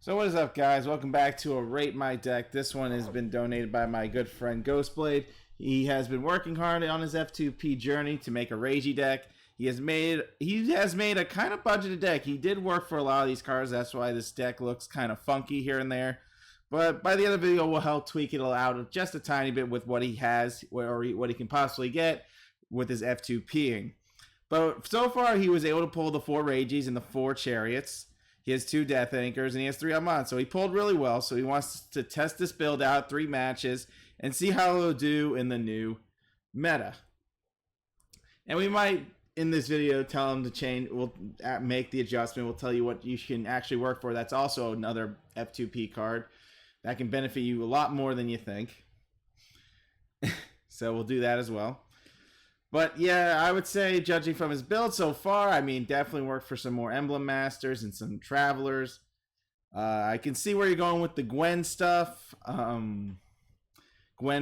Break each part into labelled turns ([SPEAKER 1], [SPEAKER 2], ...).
[SPEAKER 1] So what is up, guys? Welcome back to a Rate My Deck. This one has been donated by my good friend Ghostblade. He has been working hard on his F2P journey to make a Ragey deck. He has made a kind of budgeted deck. He did work for a lot of these cards. That's why this deck looks kind of funky here and there. But by the end of the video, we'll help tweak it out just a tiny bit with what he has or what he can possibly get with his F2Ping. But so far, he was able to pull the 4 Ragies and the 4 Chariots. He has 2 Death Anchors, and he has 3 Unmod, so he pulled really well. So he wants to test this build out, 3 matches, and see how it'll do in the new meta. And we might, in this video, tell him to change. We'll make the adjustment. We'll tell you what you can actually work for. That's also another F2P card that can benefit you a lot more than you think. So we'll do that as well. But yeah, I would say, judging from his build so far, I mean, definitely work for some more Emblem Masters and some Travelers. I can see where you're going with the Gwen stuff. Gwen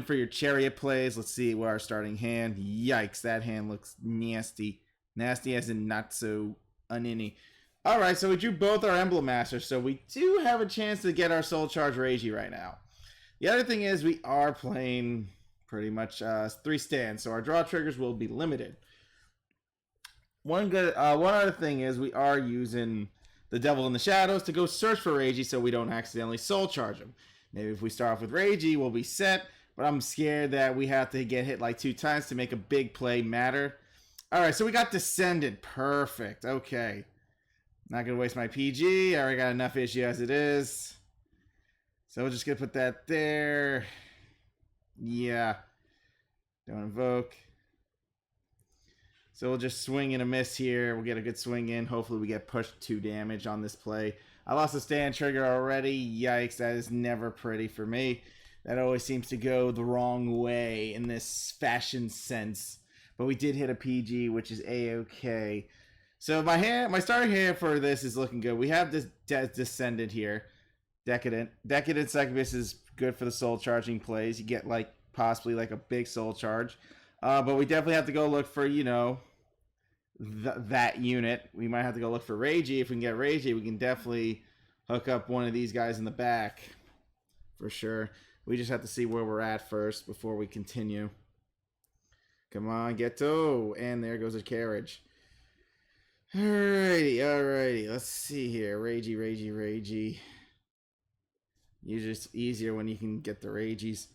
[SPEAKER 1] for your Chariot plays. Let's see what our starting hand. Yikes, that hand looks nasty. Nasty as in not so uninny. Alright, so we drew both our Emblem Masters, so we do have a chance to get our Soul Charge Ragi right now. The other thing is we are playing pretty much 3 stands, so our draw triggers will be limited. One other thing is we are using the Devil in the Shadows to go search for Ragi so we don't accidentally soul charge him. Maybe if we start off with Ragi, we'll be set, but I'm scared that we have to get hit like 2 times to make a big play matter. Alright, so we got Descendant. Perfect. Okay. Not going to waste my PG. I already got enough issue as it is. So we're just going to put that there. Yeah. Don't invoke. So we'll just swing and a miss here. We'll get a good swing in. Hopefully we get pushed 2 damage on this play. I lost a stand trigger already. Yikes, that is never pretty for me. That always seems to go the wrong way in this fashion sense. But we did hit a PG, which is A-okay. So my starting hand for this is looking good. We have this Descendant here. Decadent. Decadent Succubus is good for the soul charging plays. You get like possibly like a big soul charge. But we definitely have to go look for, you know, that unit. We might have to go look for Ragi. If we can get Ragi, we can definitely hook up one of these guys in the back. For sure. We just have to see where we're at first before we continue. Come on, Ghetto. And there goes a carriage. Alrighty. Let's see here. Ragi. Usually it's easier when you can get the Ragies.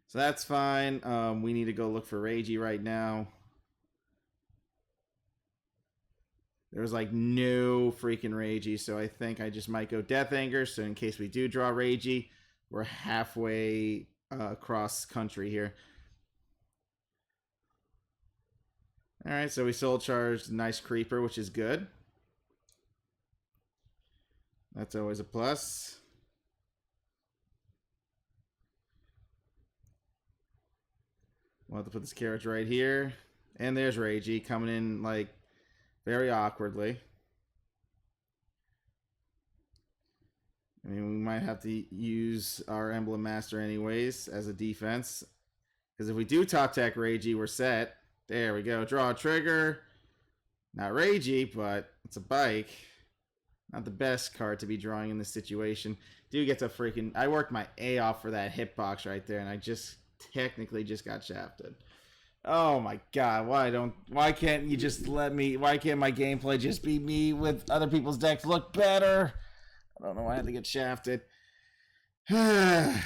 [SPEAKER 1] So that's fine. We need to go look for Ragi right now. There's like no freaking Ragi, so I think I just might go Death Anger. So in case we do draw Ragi, we're halfway across country here. Alright, so we soul charged nice Creeper, which is good. That's always a plus. We'll have to put this carriage right here. And there's Ragi coming in like very awkwardly. I mean, we might have to use our Emblem Master anyways as a defense. Because if we do top tech Ragi, we're set. There we go. Draw a trigger. Not Ragi, but it's a bike. Not the best card to be drawing in this situation. Do get to freaking... I worked my A off for that hitbox right there, and I just technically just got shafted. Oh my god, why can't you just let me... Why can't my gameplay just be me with other people's decks look better? I don't know why I had to get shafted. I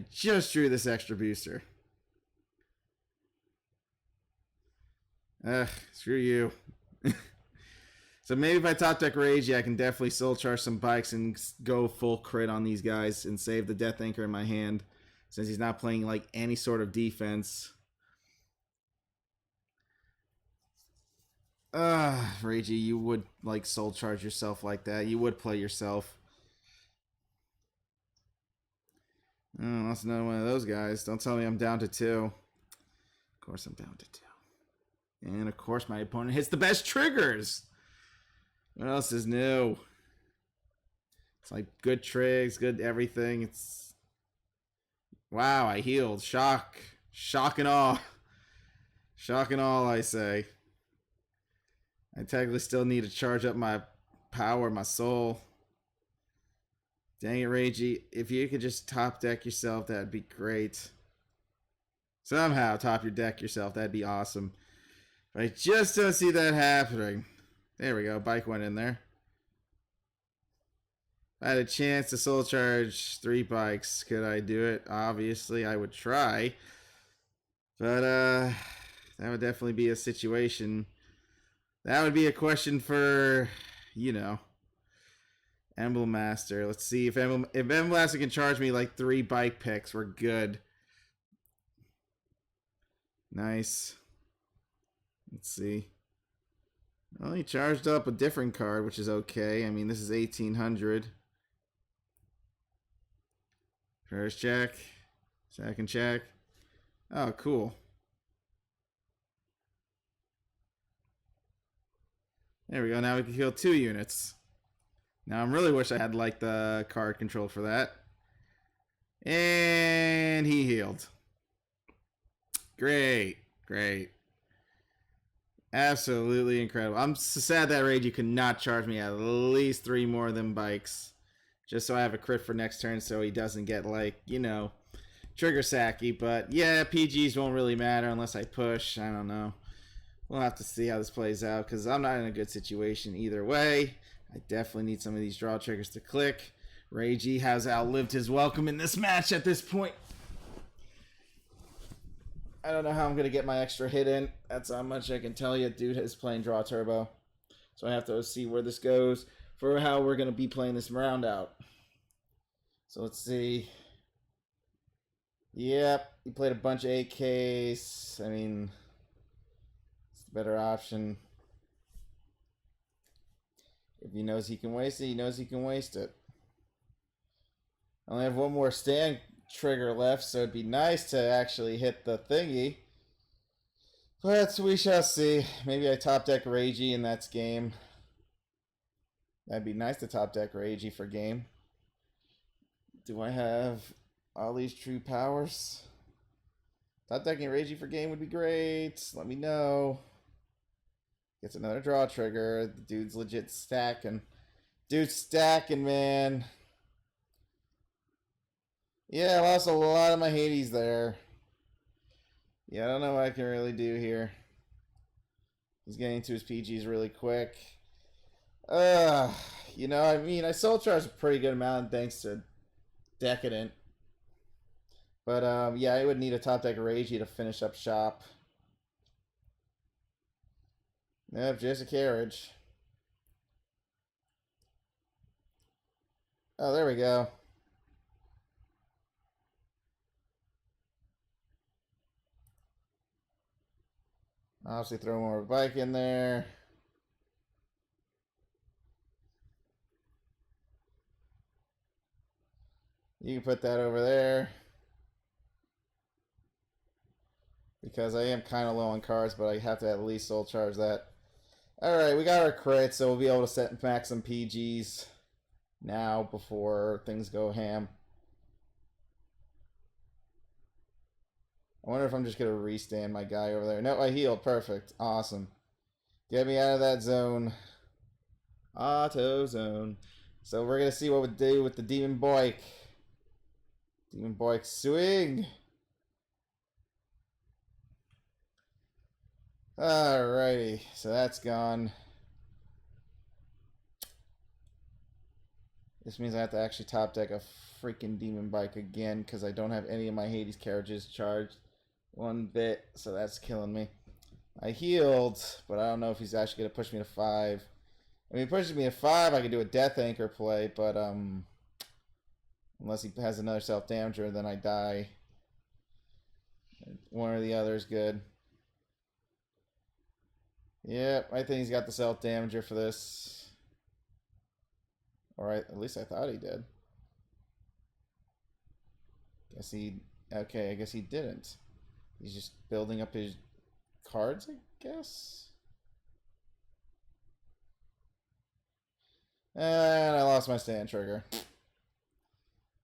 [SPEAKER 1] just drew this extra booster. Screw you. So maybe if I top deck Ragi, I can definitely soul charge some bikes and go full crit on these guys and save the Death Anchor in my hand, since he's not playing like any sort of defense. Ragi, you would like soul charge yourself like that. You would play yourself. Oh, that's another one of those guys. Don't tell me I'm down to 2. Of course I'm down to 2. And of course my opponent hits the best triggers. What else is new? It's like good trigs, good everything. It's... Wow, I healed. Shock and awe. Shock and all, I say. I technically still need to charge up my power, my soul. Dang it, Ragey. If you could just top deck yourself, that'd be great. Somehow top your deck yourself, that'd be awesome. But I just don't see that happening. There we go, bike went in there. If I had a chance to soul charge 3 bikes, could I do it? Obviously, I would try. But, that would definitely be a situation. That would be a question for, you know, Emblem Master. Let's see if Emblem Master can charge me like 3 bike picks. We're good. Nice. Let's see. Well, he charged up a different card, which is okay. I mean, this is 1800. First check. Second check. Oh, cool. There we go. Now we can kill 2 units. Now, I really wish I had, like, the card control for that. And he healed. Great. Great. Absolutely incredible. I'm sad that Rage could not charge me at least 3 more of them bikes. Just so I have a crit for next turn so he doesn't get, like, you know, trigger sacky. But, yeah, PGs won't really matter unless I push. I don't know. We'll have to see how this plays out because I'm not in a good situation either way. I definitely need some of these draw triggers to click. Ragey has outlived his welcome in this match at this point. I don't know how I'm going to get my extra hit in. That's how much I can tell you. Dude is playing Draw Turbo. So I have to see where this goes for how we're going to be playing this round out. So let's see. Yep, he played a bunch of AKs. I mean, it's the better option. If he knows he can waste it, he knows he can waste it. I only have 1 more stand trigger left, so it'd be nice to actually hit the thingy. But we shall see. Maybe I top deck Ragey and that's game. That'd be nice to top deck Ragey for game. Do I have all these true powers? Top decking Ragey for game would be great. Let me know. Gets another draw trigger. The dude's legit stacking. Dude's stacking, man. Yeah, I lost a lot of my Hades there. Yeah, I don't know what I can really do here. He's getting to his PGs really quick. You know, I mean, I soul charged a pretty good amount thanks to Decadent. But, yeah, I would need a top deck Ragey to finish up shop. Yep, just a carriage. Oh, there we go. Obviously throw more bike in there. You can put that over there. Because I am kind of low on cards, but I have to at least soul charge that. Alright, we got our crit, so we'll be able to set back some PGs now before things go ham. I wonder if I'm just going to restand my guy over there. No, I healed. Perfect. Awesome. Get me out of that zone. Auto zone. So we're going to see what we do with the Demon Boik. Demon Boik swing. Alrighty. So that's gone. This means I have to actually top deck a freaking Demon Bike again because I don't have any of my Hades carriages charged 1 bit, so that's killing me. I healed, but I don't know if he's actually going to push me to 5. If he pushes me to 5, I can do a Death Anchor play, but unless he has another self-damager, then I die. One or the other is good. Yep, I think he's got the self-damager for this. Alright, at least I thought he did. Okay, I guess he didn't. He's just building up his cards, I guess? And I lost my stand trigger.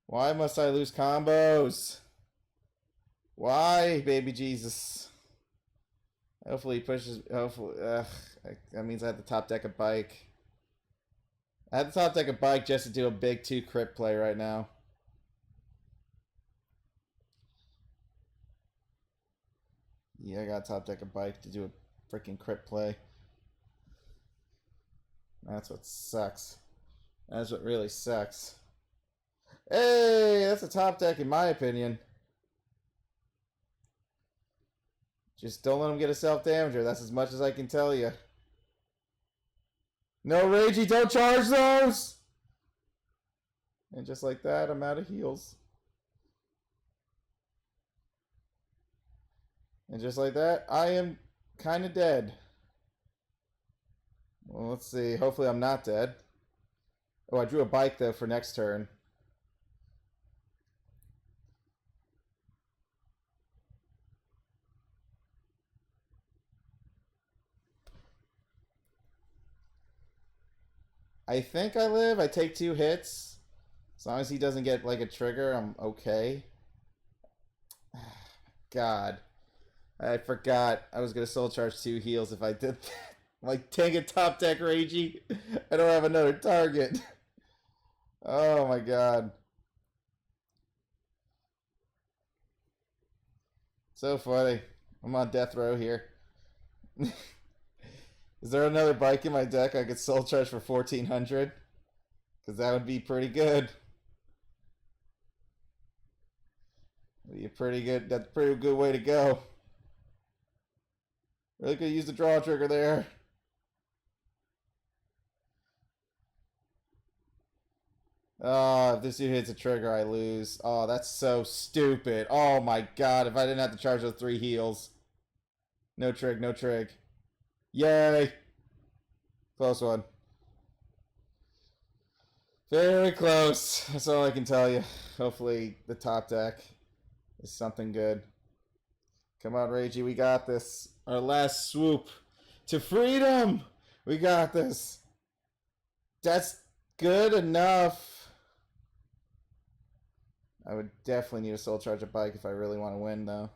[SPEAKER 1] Why must I lose combos? Why, baby Jesus? Hopefully he pushes. Hopefully, that means I have to top deck a bike. I have to top deck a bike just to do a big 2 crit play right now. Yeah, I got top deck a bike to do a freaking crit play. That's what sucks. That's what really sucks. Hey, that's a top deck in my opinion. Just don't let him get a self-damager. That's as much as I can tell you. No, Ragey, don't charge those! And just like that, I'm out of heals. And just like that, I am kind of dead. Well, let's see. Hopefully I'm not dead. Oh, I drew a bike, though, for next turn. I think I live. I take 2 hits. As long as he doesn't get, like, a trigger, I'm okay. God. I forgot I was going to soul charge 2 heals if I did that. Like, take a top deck, Ragey. I don't have another target. Oh, my God. So funny. I'm on death row here. Is there another bike in my deck I could soul charge for 1400? Because that would be pretty good. Be a pretty good. That's a pretty good way to go. Really could use the draw trigger there. Oh, if this dude hits a trigger, I lose. Oh, that's so stupid. Oh my God! If I didn't have to charge those 3 heals. No trig, no trig. Yay! Close one. Very close. That's all I can tell you. Hopefully the top deck is something good. Come on, Ragey, we got this. Our last swoop to freedom. We got this. That's good enough. I would definitely need a soul charge a bike if I really want to win, though.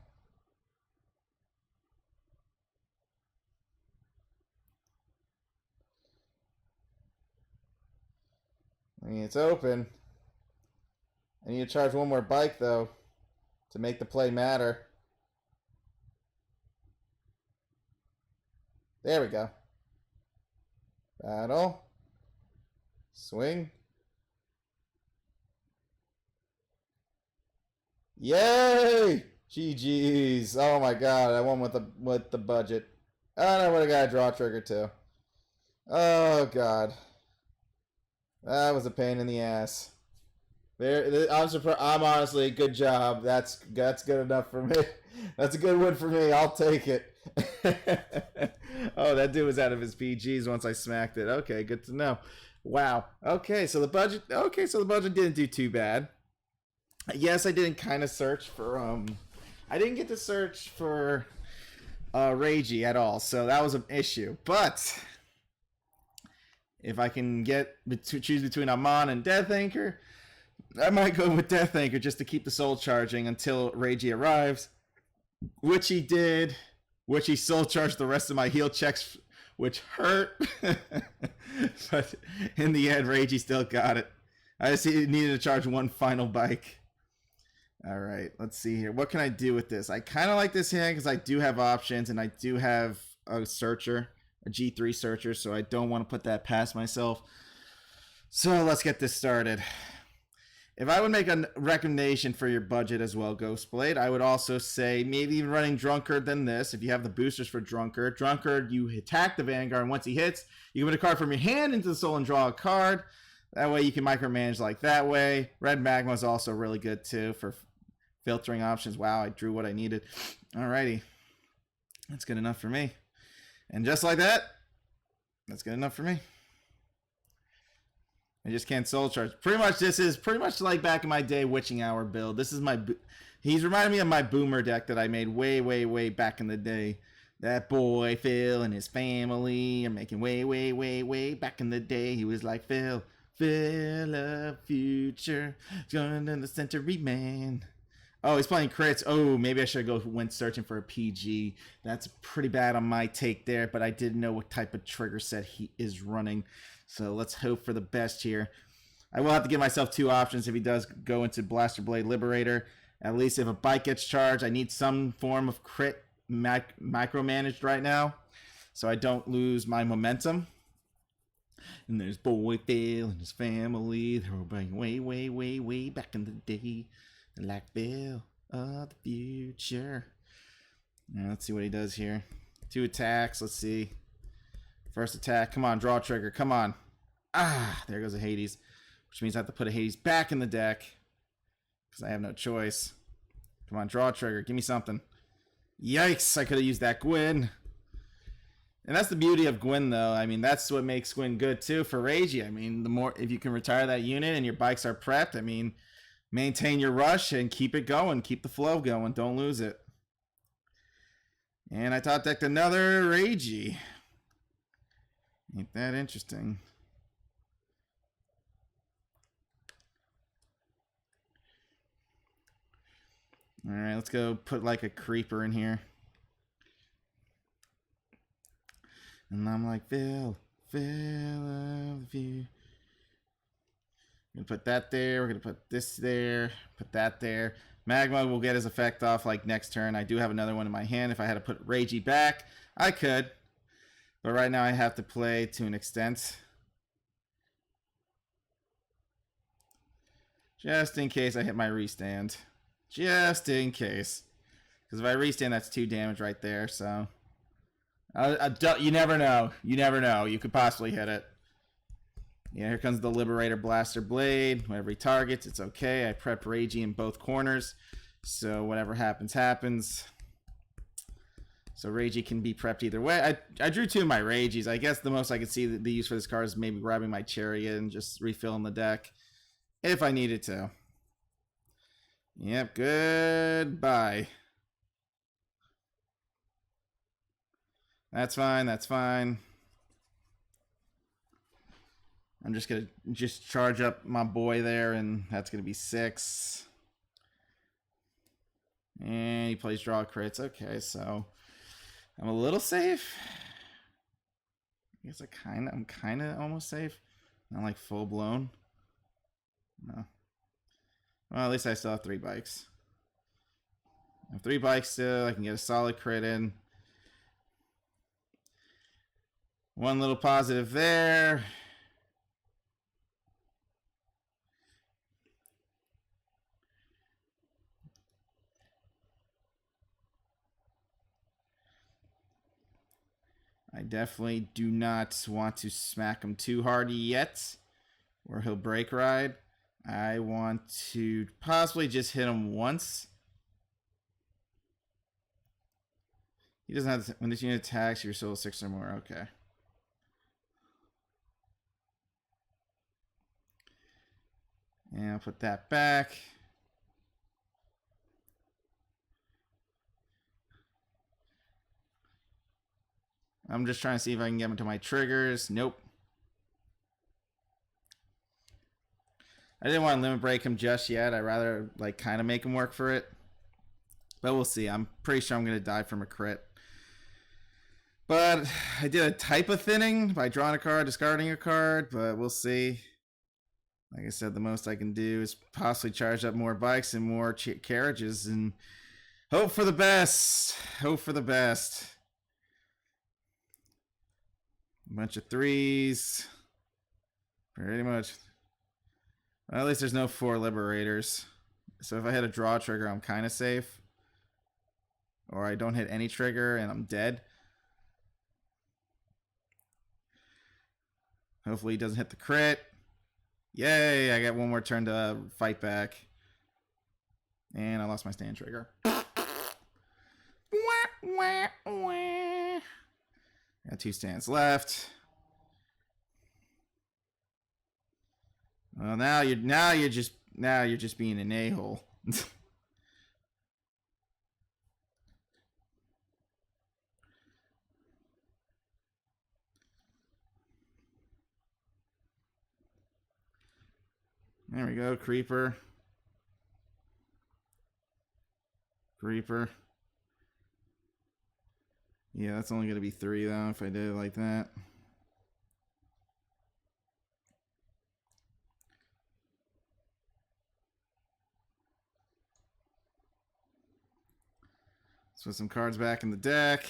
[SPEAKER 1] I mean, it's open. I need to charge 1 more bike, though, to make the play matter. There we go. Battle. Swing. Yay! GG's. Oh my God, I won with the budget. And I would have got a draw trigger too. Oh God. That was a pain in the ass. I'm surprised. I'm honestly, good job. That's good enough for me. That's a good win for me. I'll take it. Oh, that dude was out of his PGs once I smacked it. Okay, good to know. Wow. Okay, so the budget. Okay, so the budget didn't do too bad. Yes, I didn't kind of search for I didn't get to search for Ragey at all, so that was an issue. But if I can choose between Amon and Death Anchor, I might go with Death Anchor just to keep the soul charging until Ragey arrives, which he did, which he soul charged the rest of my heal checks, which hurt. But in the end, Ragey still got it. I just needed to charge 1 final bike. All right, let's see here. What can I do with this? I kind of like this hand because I do have options, and I do have a searcher, a G3 searcher, so I don't want to put that past myself. So let's get this started. If I would make a recommendation for your budget as well, Ghostblade, I would also say maybe even running Drunkard than this. If you have the boosters for Drunkard, you attack the Vanguard, and once he hits, you put a card from your hand into the soul and draw a card. That way you can micromanage like that way. Red Magma is also really good too for filtering options. Wow, I drew what I needed. Alrighty. That's good enough for me. And just like that, that's good enough for me. I just can't soul charge. Pretty much, this is pretty much like back in my day Witching Hour build. This is he's reminding me of my Boomer deck that I made way back in the day. That boy Phil and his family are making way back in the day. He was like Phil of future, joining the century man. Oh, he's playing crits. Oh, maybe I should go went searching for a PG. That's pretty bad on my take there, but I didn't know what type of trigger set he is running. So let's hope for the best here. I will have to give myself two options if he does go into Blaster Blade Liberator. At least if a bike gets charged, I need some form of crit micromanaged right now so I don't lose my momentum. And there's Boy Phil and his family. They were way, way, way, way back in the day. Like Bill of the future. Now, let's see what he does here. 2 attacks. Let's see. First attack. Come on, draw trigger. Come on. Ah, there goes a Hades. Which means I have to put a Hades back in the deck. Because I have no choice. Come on, draw trigger. Give me something. Yikes, I could have used that Gwyn. And that's the beauty of Gwyn, though. I mean, that's what makes Gwyn good, too, for Ragey. I mean, the more, if you can retire that unit and your bikes are prepped, I mean, maintain your rush and keep it going. Keep the flow going. Don't lose it. And I top decked another Ragey. Ain't that interesting? Alright, let's go put like a creeper in here. And I'm like, Phil of the view. We're gonna put that there. We're gonna put this there. Put that there. Magma will get his effect off like next turn. I do have another one in my hand. If I had to put Ragey back, I could. But right now I have to play to an extent. Just in case I hit my restand. Just in case. Because if I restand, that's 2 damage right there. So you never know. You never know. You could possibly hit it. Yeah, here comes the Liberator Blaster Blade. Whenever he targets, it's okay. I prep Ragey in both corners. So whatever happens, happens. So Ragey can be prepped either way. I drew 2 of my Rageys. I guess the most I could see the use for this card is maybe grabbing my Chariot and just refilling the deck. If I needed to. Yep, goodbye. That's fine, that's fine. I'm just going to charge up my boy there, and that's going to be 6. And he plays draw crits. Okay, so I'm a little safe. I guess I'm kind of almost safe. Not like full blown. No. Well, at least I still have 3 bikes. I have 3 bikes still. I can get a solid crit in. One little positive there. I definitely do not want to smack him too hard yet, or he'll break ride. I want to possibly just hit him once. He doesn't have to, when this unit attacks, you're still 6 or more. Okay. And I'll put that back. I'm just trying to see if I can get him to my triggers. Nope. I didn't want to limit break him just yet. I'd rather like kind of make him work for it. But we'll see. I'm pretty sure I'm going to die from a crit. But I did a type of thinning by drawing a card, discarding a card. But we'll see. Like I said, the most I can do is possibly charge up more bikes and more carriages. And hope for the best. Hope for the best. A bunch of 3s. Pretty much. Well, at least there's no 4 Liberators. So if I hit a draw trigger, I'm kind of safe. Or I don't hit any trigger and I'm dead. Hopefully he doesn't hit the crit. Yay, I got one more turn to fight back. And I lost my stand trigger. Got 2 stands left. Well, now you're just being an a-hole. There we go, creeper. Creeper. Yeah, that's only going to be 3 though if I did it like that. Let's put some cards back in the deck.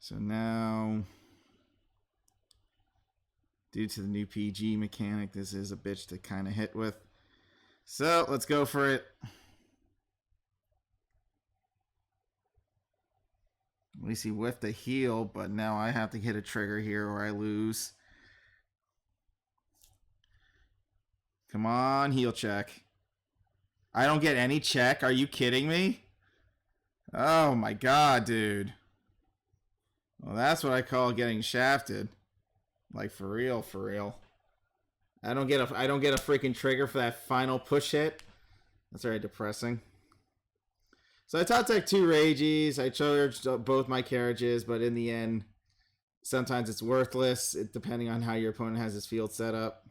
[SPEAKER 1] So now, due to the new PG mechanic, this is a bitch to kind of hit with. So let's go for it. At least he whiffed a heal, but now I have to hit a trigger here or I lose. Come on, heal check. I don't get any check. Are you kidding me? Oh my god, dude. Well, that's what I call getting shafted. Like for real, for real. I don't get a freaking trigger for that final push hit. That's very depressing. So I top deck 2 Rages. I charged both my carriages, but in the end, sometimes it's worthless, depending on how your opponent has his field set up.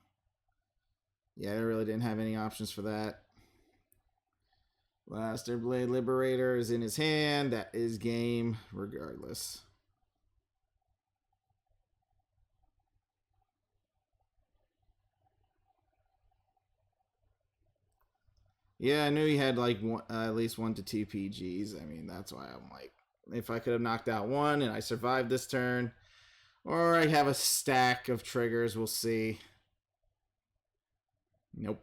[SPEAKER 1] Yeah, I really didn't have any options for that. Blaster Blade Liberator is in his hand. That is game regardless. Yeah, I knew he had like at least 1 to 2 PGs. I mean, that's why I'm like, if I could have knocked out 1 and I survived this turn, or I have a stack of triggers, we'll see. Nope.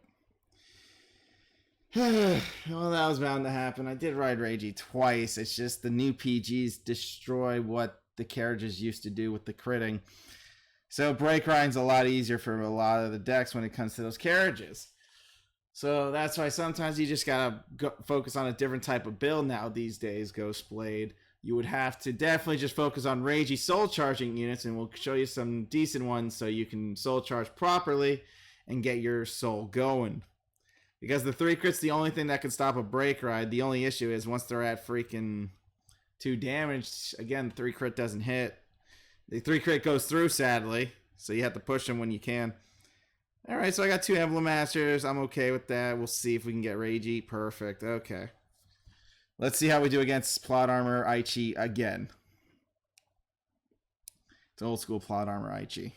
[SPEAKER 1] Well, that was bound to happen. I did ride Ragey twice. It's just the new PGs destroy what the carriages used to do with the critting. So break rind's a lot easier for a lot of the decks when it comes to those carriages. So that's why sometimes you just gotta focus on a different type of build now these days, Ghostblade. You would have to definitely just focus on Ragey soul charging units, and we'll show you some decent ones so you can soul charge properly and get your soul going. Because the 3 crit's the only thing that can stop a break ride. The only issue is once they're at freaking 2 damage, again, 3 crit doesn't hit. The 3 crit goes through, sadly, so you have to push them when you can. Alright, so I got 2 Emblem Masters. I'm okay with that. We'll see if we can get Ragey. Perfect. Okay. Let's see how we do against Plot Armor Aichi again. It's old school Plot Armor Aichi.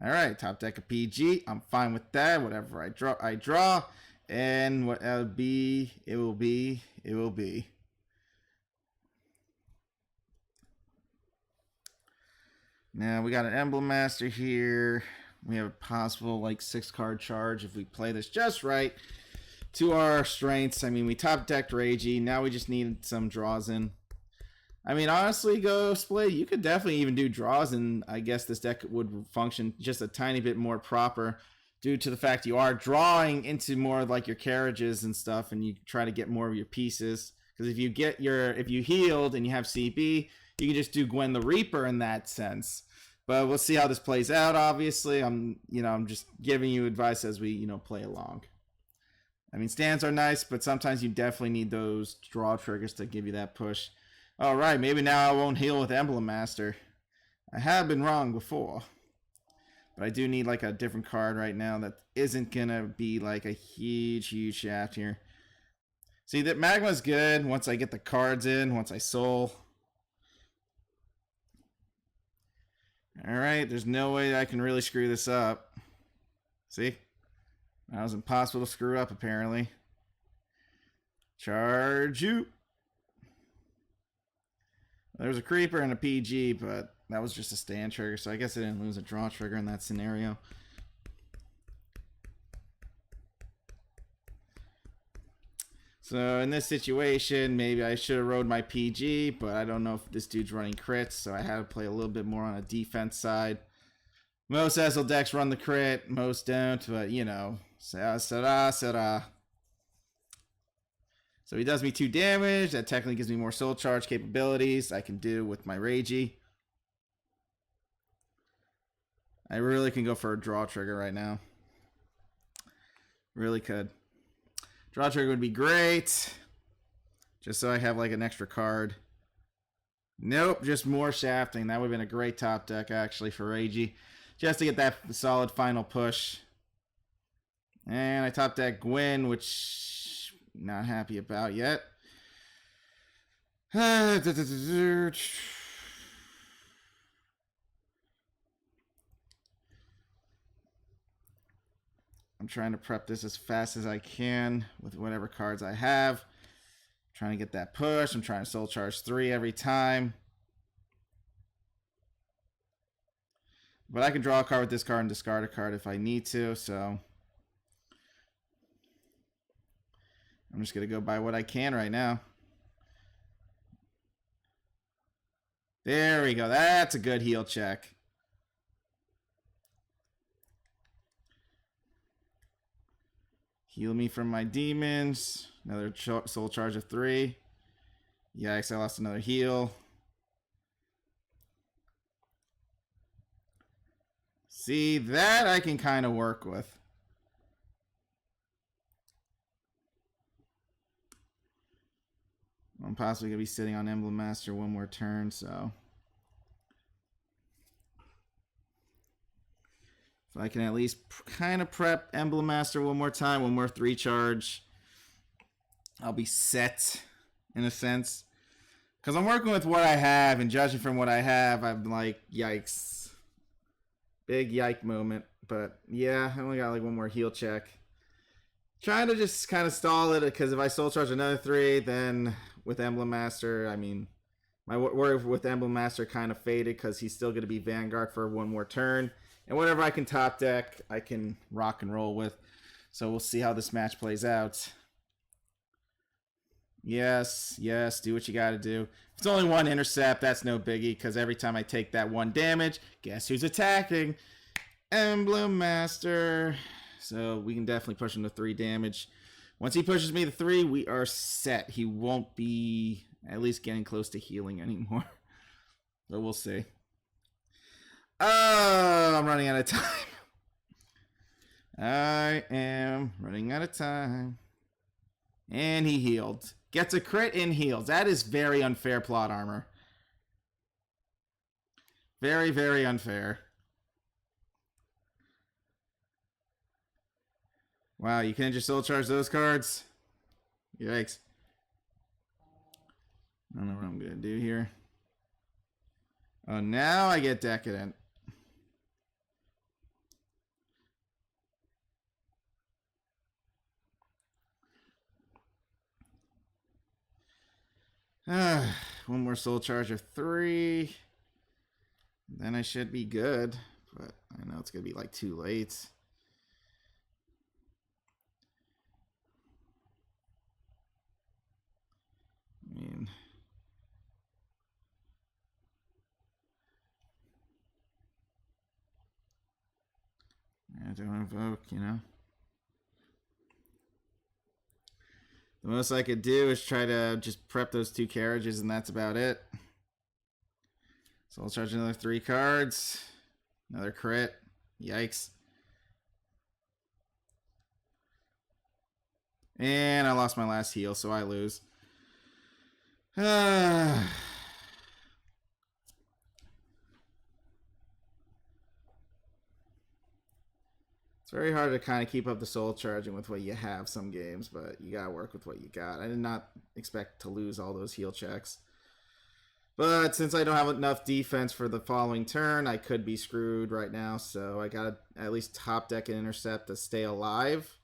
[SPEAKER 1] Alright, top deck of PG. I'm fine with that. Whatever I draw. And what it will be, it will be, it will be. Now we got an Emblem Master here. We have a possible like 6-card charge if we play this just right to our strengths. I mean, we top decked Ragey. Now we just need some draws in. I mean, honestly, Ghostblade, you could definitely even do draws, and I guess this deck would function just a tiny bit more proper due to the fact you are drawing into more of like your carriages and stuff, and you try to get more of your pieces. Because if you healed and you have CB, you can just do Gwen the Reaper in that sense. But we'll see how this plays out. Obviously, I'm just giving you advice as we play along. I mean, stands are nice, but sometimes you definitely need those draw triggers to give you that push. All right, maybe now I won't heal with Emblem Master. I have been wrong before, but I do need like a different card right now that isn't gonna be like a huge shaft here. See, that Magma's good once I get the cards in, once I soul. Alright, there's no way I can really screw this up. See? That was impossible to screw up, apparently. Charge you! There's a creeper and a PG, but that was just a stand trigger, so I guess I didn't lose a draw trigger in that scenario. So in this situation, maybe I should have rode my PG, but I don't know if this dude's running crits, so I had to play a little bit more on a defense side. Most Ezel decks run the crit, most don't, but será. So he does me 2 damage. That technically gives me more soul charge capabilities I can do with my Ragey. I really can go for a draw trigger right now. Really could. Draw trigger would be great. Just so I have like an extra card. Nope, just more shafting. That would have been a great top deck actually for Ragey. just to get that solid final push. And I top deck Gwyn, which not happy about yet. I'm trying to prep this as fast as I can with whatever cards I have. I'm trying to get that push. I'm trying to soul charge 3 every time. But I can draw a card with this card and discard a card if I need to, so I'm just going to go by what I can right now. There we go. That's a good heal check. Heal me from my demons. Another soul charge of 3. Yikes, I lost another heal. See, that I can kind of work with. I'm possibly going to be sitting on Emblem Master one more turn, so if I can at least kind of prep Emblem Master one more time, one more 3 charge, I'll be set in a sense. Because I'm working with what I have, and judging from what I have, I'm like, yikes. Big yike moment. But yeah, I only got like one more heal check. Trying to just kind of stall it, because if I soul charge another 3, then with Emblem Master, I mean, my worry with Emblem Master kind of faded because he's still going to be Vanguard for one more turn. And whatever I can top deck, I can rock and roll with. So we'll see how this match plays out. Yes, yes, do what you got to do. If it's only 1 intercept, that's no biggie, because every time I take that 1 damage, guess who's attacking? Emblem Master. So we can definitely push him to 3 damage. Once he pushes me to 3, we are set. He won't be at least getting close to healing anymore. But we'll see. Oh, I'm running out of time. I am running out of time. And he healed. Gets a crit and heals. That is very unfair plot armor. Very, very unfair. Wow, you can't just soul charge those cards? Yikes. I don't know what I'm going to do here. Oh, now I get Decadent. One more soul charge of 3. Then I should be good. But I know it's going to be like too late. I mean, I don't invoke, you know. The most I could do is try to just prep those 2 carriages, and that's about it. So I'll charge another 3 cards. Another crit. Yikes. And I lost my last heal, so I lose. It's very hard to kind of keep up the soul charging with what you have some games, but you gotta work with what you got. I did not expect to lose all those heal checks. But since I don't have enough defense for the following turn, I could be screwed right now, so I gotta at least top deck and intercept to stay alive.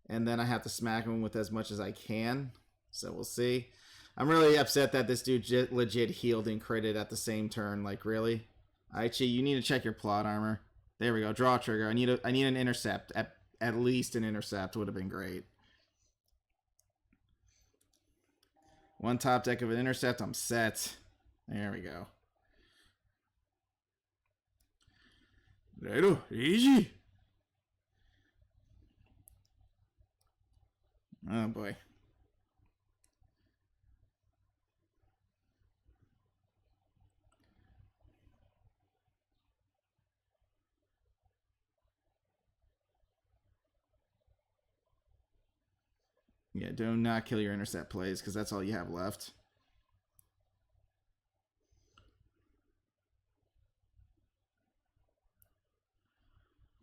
[SPEAKER 1] And then I have to smack him with as much as I can. So we'll see. I'm really upset that this dude legit healed and critted at the same turn. Like, really? Aichi, you need to check your plot armor. There we go. Draw trigger. I need an intercept. At least an intercept would have been great. 1 top deck of an intercept. I'm set. There we go. Right, easy. Oh boy. Yeah, do not kill your intercept plays, because that's all you have left.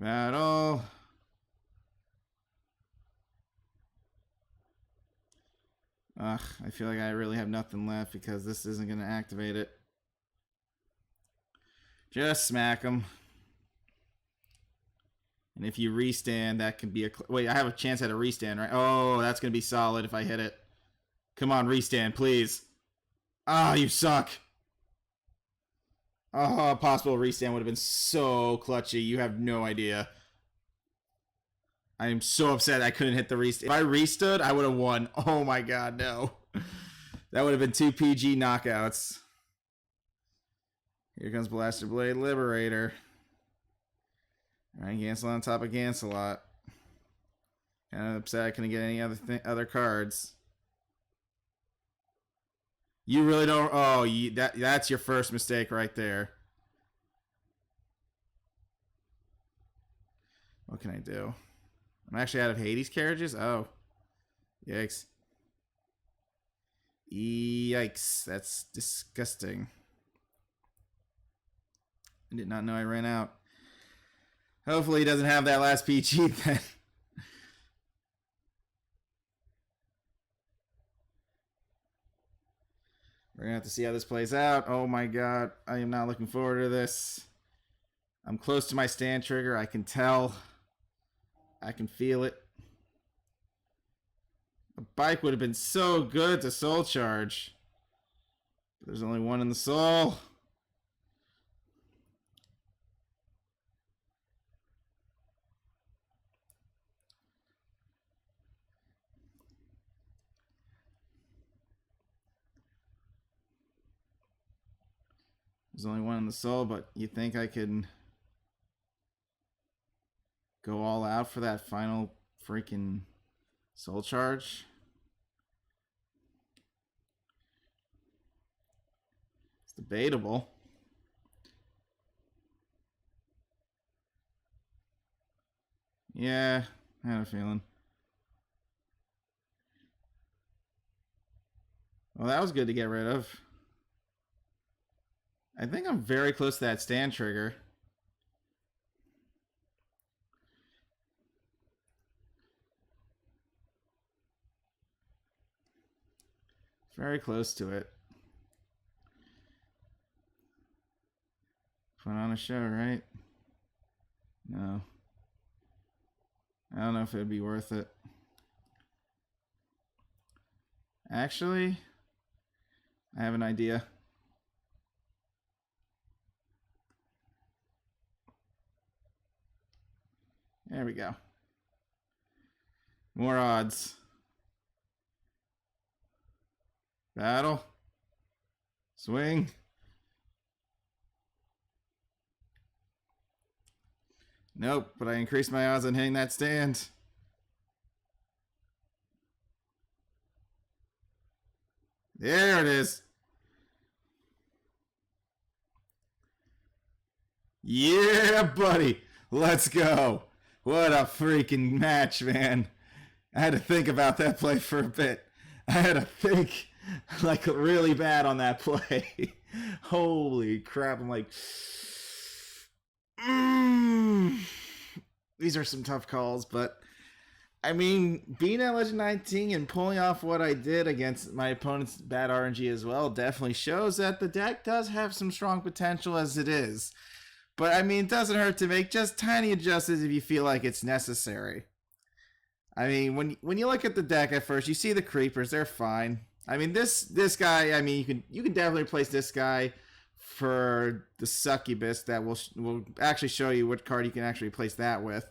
[SPEAKER 1] Battle. Ugh, I feel like I really have nothing left because this isn't going to activate it. Just smack him. And if you restand, that can be a... Wait, I have a chance at a restand, right? Oh, that's going to be solid if I hit it. Come on, restand, please. Ah, you suck. Oh, a possible restand would have been so clutchy. You have no idea. I am so upset I couldn't hit the restand. If I restood, I would have won. Oh my god, no. That would have been 2 PG knockouts. Here comes Blaster Blade Liberator. Alright, Gancelot on top of Gancelot. Kind of upset I couldn't get any other cards. You really don't... Oh, that's your first mistake right there. What can I do? I'm actually out of Hades carriages? Oh. Yikes. Yikes. That's disgusting. I did not know I ran out. Hopefully he doesn't have that last PG then. We're going to have to see how this plays out. Oh my god. I am not looking forward to this. I'm close to my stand trigger. I can tell. I can feel it. A bike would have been so good to soul charge. But there's only one in the soul. There's only one in the soul, but you think I can go all out for that final freaking soul charge? It's debatable. Yeah, I had a feeling. Well, that was good to get rid of. I think I'm very close to that stand trigger. Very close to it. Put on a show, right? No. I don't know if it'd be worth it. Actually, I have an idea. There we go. More odds. Battle. Swing. Nope, but I increased my odds on hitting that stand. There it is. Yeah, buddy. Let's go. What a freaking match, man. I had to think about that play for a bit. I had to think like really bad on that play. Holy crap. I'm like, these are some tough calls, but I mean, being at Legend 19 and pulling off what I did against my opponent's bad RNG as well definitely shows that the deck does have some strong potential as it is. But I mean, it doesn't hurt to make just tiny adjustments if you feel like it's necessary. I mean, when you look at the deck at first, you see the creepers, they're fine. I mean, this guy, I mean, you can definitely replace this guy for the succubus that will actually show you what card you can actually replace that with.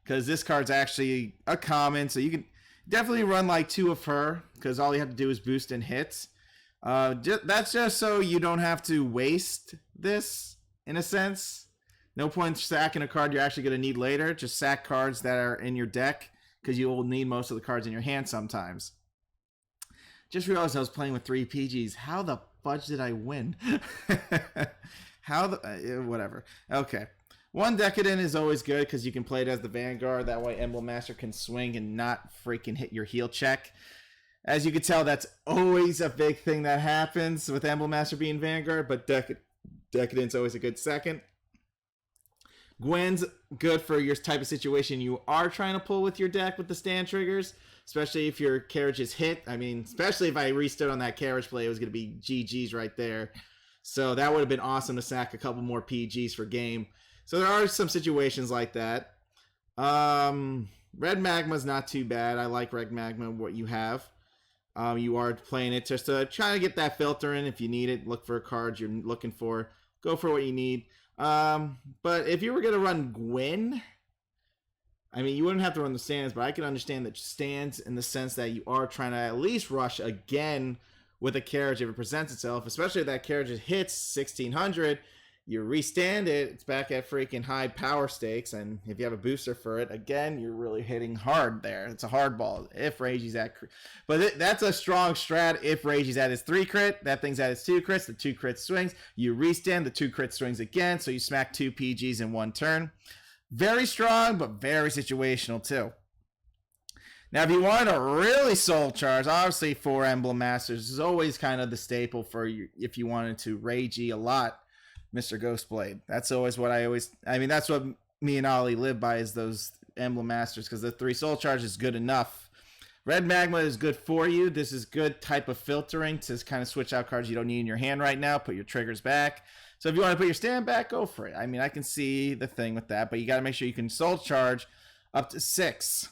[SPEAKER 1] Because this card's actually a common, so you can definitely run like 2 of her, because all you have to do is boost and hit. That's just so you don't have to waste this, in a sense. No point sacking a card you're actually going to need later. Just sack cards that are in your deck, because you will need most of the cards in your hand sometimes. Just realized I was playing with 3 PGs. How the fudge did I win? Whatever. Okay. 1 Decadent is always good because you can play it as the Vanguard. That way Emblem Master can swing and not freaking hit your heal check. As you can tell, that's always a big thing that happens with Emblem Master being Vanguard, but Decadent's always a good second. Gwen's good for your type of situation you are trying to pull with your deck with the stand triggers, especially if your carriage is hit. I mean, especially if I restood on that carriage play, it was going to be GG's right there. So that would have been awesome to sack a couple more PGs for game. So there are some situations like that. Red Magma's not too bad. I like Red Magma, what you have. You are playing it just to try to get that filter in if you need it. Look for cards you're looking for. Go for what you need. But if you were going to run Gwen, I mean, you wouldn't have to run the stands, but I can understand that stands in the sense that you are trying to at least rush again with a carriage if it presents itself, especially if that carriage hits 1600. You restand it, it's back at freaking high power stakes, and if you have a booster for it, again, you're really hitting hard there. It's a hard ball if Regi's at but that's a strong strat if Regi's at his 3 crit, that thing's at his 2 crits, the 2 crit swings, you restand, the 2 crit swings again, so you smack 2 PGs in 1 turn. Very strong, but very situational too. Now, if you want to really soul charge, obviously 4 Emblem Masters is always kind of the staple for you if you wanted to Regi a lot. Mr. Ghostblade. That's always what I mean, that's what me and Ollie live by, is those Emblem Masters, because the 3 Soul Charge is good enough. Red Magma is good for you. This is good type of filtering to kind of switch out cards you don't need in your hand right now, put your triggers back. So if you want to put your stand back, go for it. I mean, I can see the thing with that, but you got to make sure you can Soul Charge up to 6.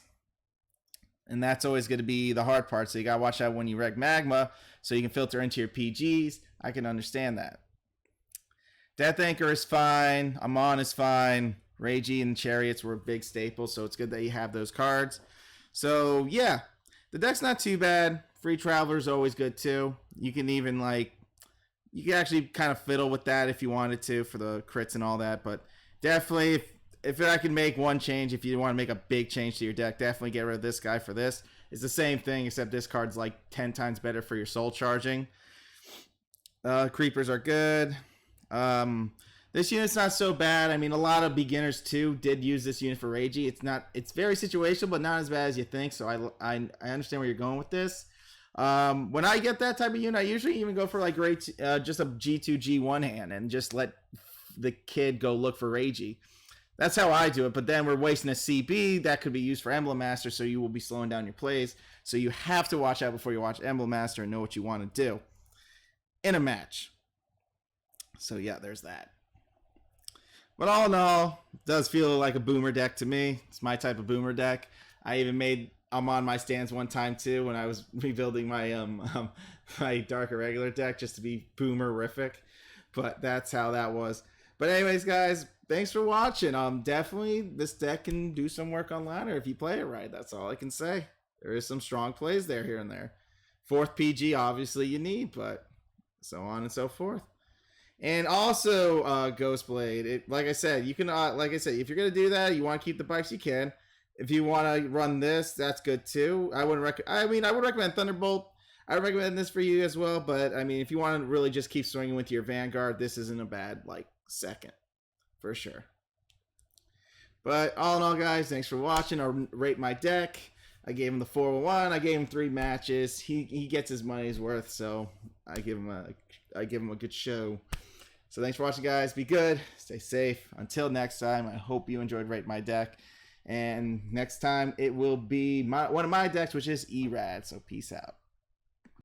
[SPEAKER 1] And that's always going to be the hard part. So you got to watch out when you Red Magma so you can filter into your PGs. I can understand that. Death Anchor is fine. Amon is fine. Regi and Chariots were big staples, so it's good that you have those cards. So, yeah. The deck's not too bad. Free Traveler is always good, too. You can even, you can actually kind of fiddle with that if you wanted to for the crits and all that. But definitely, if I can make one change, if you want to make a big change to your deck, definitely get rid of this guy for this. It's the same thing, except this card's 10 times better for your soul charging. Creepers are good. This unit's not so bad. I mean, a lot of beginners too did use this unit for Regi. It's very situational, but not as bad as you think. So I understand where you're going with this. When I get that type of unit, I usually even go for just a G2 G1 hand and just let the kid go look for Regi. That's how I do it. But then we're wasting a CB that could be used for Emblem Master, so you will be slowing down your plays. So you have to watch out before you watch Emblem Master and know what you want to do in a match. So yeah, there's that. But all in all, it does feel like a boomer deck to me. It's my type of boomer deck. I even made on my stands one time too when I was rebuilding my my Dark Irregular deck just to be boomerific. But that's how that was. But anyways, guys, thanks for watching. Definitely this deck can do some work on ladder if you play it right. That's all I can say. There is some strong plays there here and there. 4th PG, obviously you need, but so on and so forth. And also, Ghostblade, like I said, you can, if you're going to do that, you want to keep the bikes, you can. If you want to run this, that's good too. I would recommend Thunderbolt. I would recommend this for you as well, but I mean, if you want to really just keep swinging with your Vanguard, this isn't a bad, second, for sure. But all in all, guys, thanks for watching. I'll rate my deck. I gave him the 401. I gave him 3 matches. He gets his money's worth, so I give him a good show. So thanks for watching, guys. Be good. Stay safe. Until next time, I hope you enjoyed Rate My Deck. And next time, it will be one of my decks, which is Erad. So peace out.